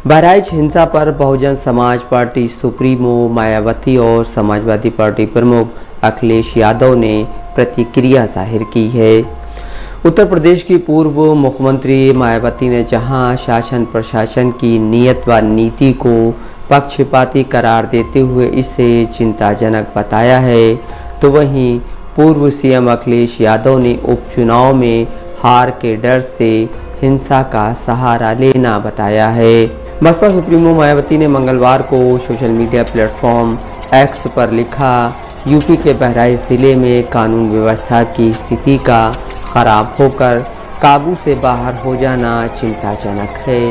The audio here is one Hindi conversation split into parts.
बहराइच हिंसा पर बहुजन समाज पार्टी सुप्रीमो मायावती और समाजवादी पार्टी प्रमुख अखिलेश यादव ने प्रतिक्रिया जाहिर की है। उत्तर प्रदेश की पूर्व मुख्यमंत्री मायावती ने जहां शासन प्रशासन की नीयत व नीति को पक्षपाती करार देते हुए इसे चिंताजनक बताया है, तो वहीं पूर्व सीएम अखिलेश यादव ने उपचुनाव में हार के डर से हिंसा का सहारा लेना बताया है। बसपा सुप्रीमो मायावती ने मंगलवार को सोशल मीडिया प्लेटफॉर्म एक्स पर लिखा, यूपी के बहराइच जिले में कानून व्यवस्था की स्थिति का खराब होकर काबू से बाहर हो जाना चिंताजनक है।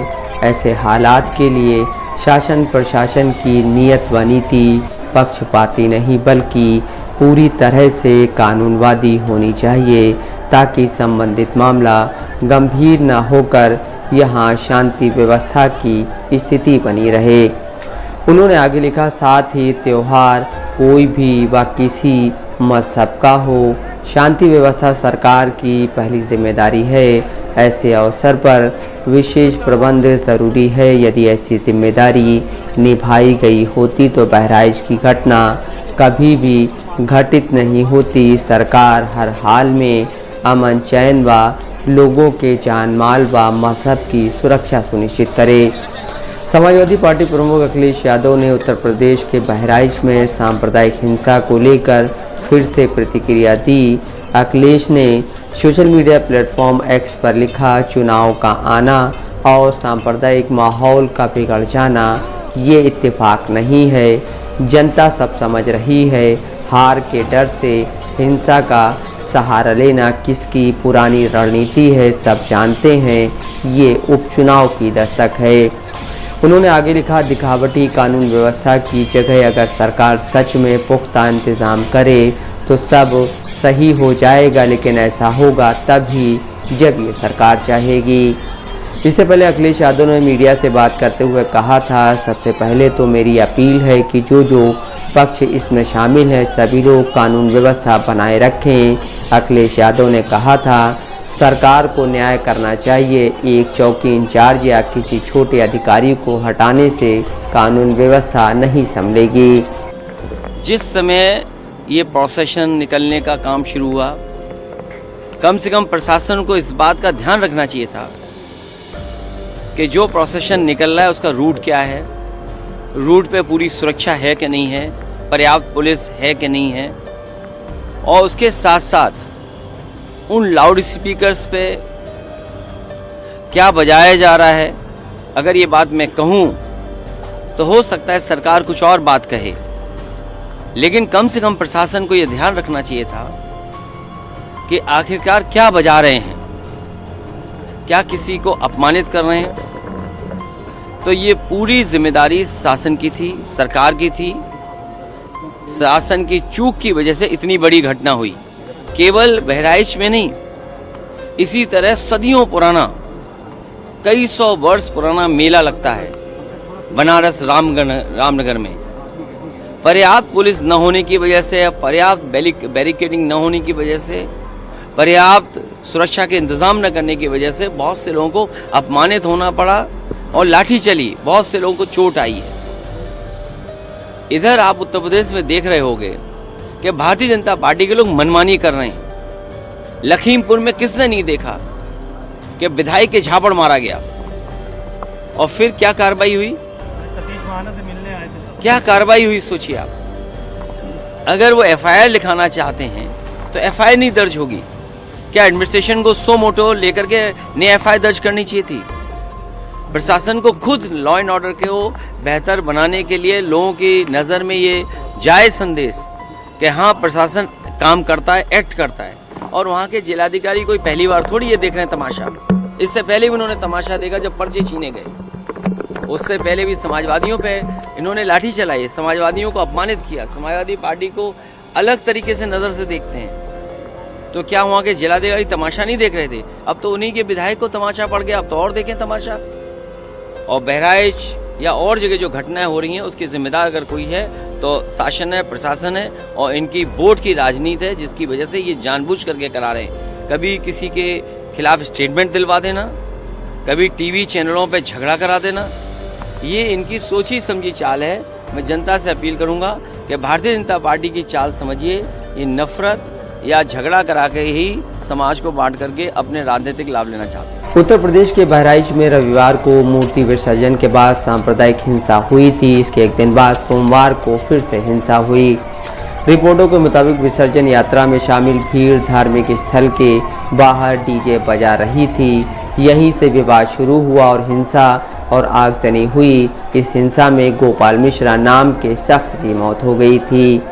ऐसे हालात के लिए शासन प्रशासन की नीयत व नीति पक्षपाती नहीं बल्कि पूरी तरह से कानूनवादी होनी चाहिए, ताकि संबंधित मामला गंभीर न होकर यहाँ शांति व्यवस्था की स्थिति बनी रहे। उन्होंने आगे लिखा, साथ ही त्यौहार कोई भी व किसी मजहब का हो, शांति व्यवस्था सरकार की पहली जिम्मेदारी है। ऐसे अवसर पर विशेष प्रबंध जरूरी है। यदि ऐसी जिम्मेदारी निभाई गई होती तो बहराइच की घटना कभी भी घटित नहीं होती। सरकार हर हाल में अमन चैन व लोगों के जान माल व मजहब की सुरक्षा सुनिश्चित करे। समाजवादी पार्टी प्रमुख अखिलेश यादव ने उत्तर प्रदेश के बहराइच में सांप्रदायिक हिंसा को लेकर फिर से प्रतिक्रिया दी। अखिलेश ने सोशल मीडिया प्लेटफॉर्म एक्स पर लिखा, चुनाव का आना और सांप्रदायिक माहौल का बिगड़ जाना ये इत्तेफाक नहीं है। जनता सब समझ रही है। हार के डर से हिंसा का सहारा लेना किसकी पुरानी रणनीति है, सब जानते हैं। ये उपचुनाव की दस्तक है। उन्होंने आगे लिखा, दिखावटी कानून व्यवस्था की जगह अगर सरकार सच में पुख्ता इंतजाम करे तो सब सही हो जाएगा, लेकिन ऐसा होगा तभी जब ये सरकार चाहेगी। इससे पहले अखिलेश यादव ने मीडिया से बात करते हुए कहा था, सबसे पहले तो मेरी अपील है कि जो पक्ष इसमें शामिल है सभी लोग कानून व्यवस्था बनाए रखें। अखिलेश यादव ने कहा था, सरकार को न्याय करना चाहिए। एक चौकी इंचार्ज या किसी छोटे अधिकारी को हटाने से कानून व्यवस्था नहीं संभलेगी। जिस समय ये प्रोसेशन निकलने का काम शुरू हुआ, कम से कम प्रशासन को इस बात का ध्यान रखना चाहिए था कि जो प्रोसेशन निकल रहा है उसका रूट क्या है, रूट पे पूरी सुरक्षा है कि नहीं है, पर्याप्त पुलिस है कि नहीं है, और उसके साथ साथ उन लाउड स्पीकर्स पे क्या बजाया जा रहा है। अगर ये बात मैं कहूँ तो हो सकता है सरकार कुछ और बात कहे, लेकिन कम से कम प्रशासन को यह ध्यान रखना चाहिए था कि आखिरकार क्या बजा रहे हैं, क्या किसी को अपमानित कर रहे हैं। तो ये पूरी जिम्मेदारी शासन की थी, सरकार की थी। शासन की चूक की वजह से इतनी बड़ी घटना हुई। केवल बहराइच में नहीं, इसी तरह सदियों पुराना, कई सौ वर्ष पुराना मेला लगता है बनारस रामनगर में। पर्याप्त पुलिस न होने की वजह से, पर्याप्त बैरिकेडिंग न होने की वजह से, पर्याप्त सुरक्षा के इंतजाम न करने की वजह से बहुत से लोगों को अपमानित होना पड़ा और लाठी चली, बहुत से लोगों को चोट आई है। इधर आप उत्तर प्रदेश में देख रहे होंगे कि भारतीय जनता पार्टी के लोग मनमानी कर रहे हैं। लखीमपुर में किसने नहीं देखा कि विधायक के झापड़ मारा गया, और फिर क्या कार्रवाई हुई, क्या कार्रवाई हुई सोचिए आप। अगर वो एफआईआर लिखाना चाहते हैं तो एफआईआर नहीं दर्ज होगी। क्या एडमिनिस्ट्रेशन को सो मोटो लेकर के नई एफआईआर दर्ज करनी चाहिए थी। प्रशासन को खुद लॉ एंड ऑर्डर को बेहतर बनाने के लिए लोगों की नजर में ये जायज संदेश कि हाँ प्रशासन काम करता है, एक्ट करता है, और वहाँ के जिलाधिकारी कोई पहली बार थोड़ी ये देख रहे हैं तमाशा। इससे पहले भी उन्होंने तमाशा देखा जब पर्चे छीने गए। उससे पहले भी समाजवादियों पे इन्होंने लाठी चलाई, समाजवादियों को अपमानित किया। समाजवादी पार्टी को अलग तरीके से नजर से देखते हैं। तो क्या वहाँ के जिलाधिकारी तमाशा नहीं देख रहे थे? अब तो उन्हीं के विधायक को तमाशा पड़ गया, अब तो और देखें तमाशा। और बहराइच या और जगह जो घटनाएं हो रही हैं उसकी जिम्मेदार अगर कोई है तो शासन है, प्रशासन है, और इनकी वोट की राजनीति है, जिसकी वजह से ये जानबूझ करके करा रहे हैं। कभी किसी के खिलाफ स्टेटमेंट दिलवा देना, कभी टीवी चैनलों पे झगड़ा करा देना, ये इनकी सोची समझी चाल है। मैं जनता से अपील करूंगा कि भारतीय जनता पार्टी की चाल समझिए, ये नफरत या झगड़ा करा के ही समाज को बांट करके अपने राजनीतिक लाभ लेना चाहते हैं। उत्तर प्रदेश के बहराइच में रविवार को मूर्ति विसर्जन के बाद सांप्रदायिक हिंसा हुई थी। इसके एक दिन बाद सोमवार को फिर से हिंसा हुई। रिपोर्टों के मुताबिक विसर्जन यात्रा में शामिल भीड़ धार्मिक स्थल के बाहर डीजे बजा रही थी। यहीं से विवाद शुरू हुआ और हिंसा और आगजनी हुई। इस हिंसा में गोपाल मिश्रा नाम के शख्स की मौत हो गई थी।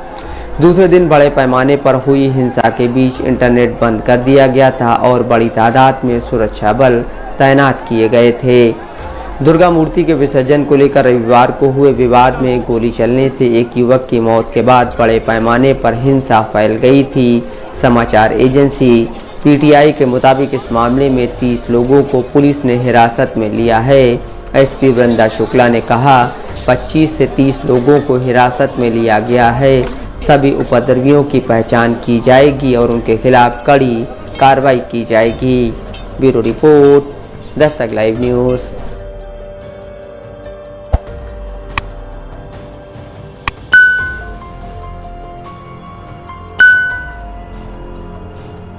दूसरे दिन बड़े पैमाने पर हुई हिंसा के बीच इंटरनेट बंद कर दिया गया था और बड़ी तादाद में सुरक्षा बल तैनात किए गए थे। दुर्गा मूर्ति के विसर्जन को लेकर रविवार को हुए विवाद में गोली चलने से एक युवक की मौत के बाद बड़े पैमाने पर हिंसा फैल गई थी। समाचार एजेंसी पीटीआई के मुताबिक इस मामले में 30 लोगों को पुलिस ने हिरासत में लिया है। एसपी वृंदा शुक्ला ने कहा 25 से 30 लोगों को हिरासत में लिया गया है। सभी उपद्रवियों की पहचान की जाएगी और उनके खिलाफ कड़ी कार्रवाई की जाएगी। Bureau report, Dastak live news.